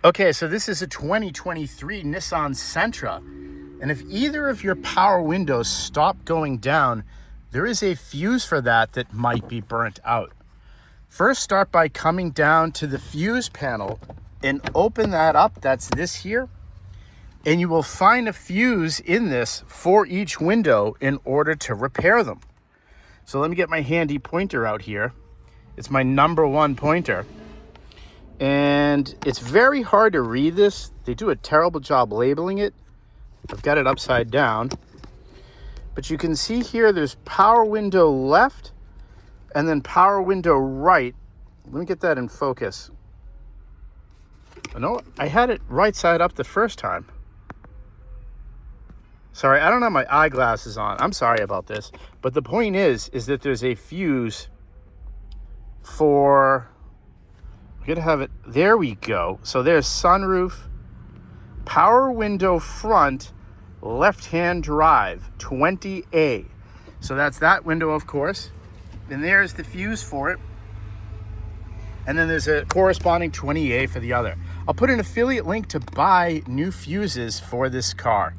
Okay, so this is a 2023 Nissan Sentra, and if either of your power windows stop going down, there is a fuse for that might be burnt out. First, start by coming down to the fuse panel and open that up. That's this here, and you will find a fuse in this for each window in order to repair them. So let me get my handy pointer out here. It's my #1 pointer. And it's very hard to read this. They do a terrible job labeling it. I've got it upside down. But you can see here there's power window left and then power window right. Let me get that in focus. No, I had it right side up the first time. Sorry, I don't have my eyeglasses on. I'm sorry about this. But the point is that there's a fuse for... We're gonna have it, there we go. So there's sunroof, power window front, left-hand drive, 20A. So that's that window, of course. And there's the fuse for it. And then there's a corresponding 20A for the other. I'll put an affiliate link to buy new fuses for this car.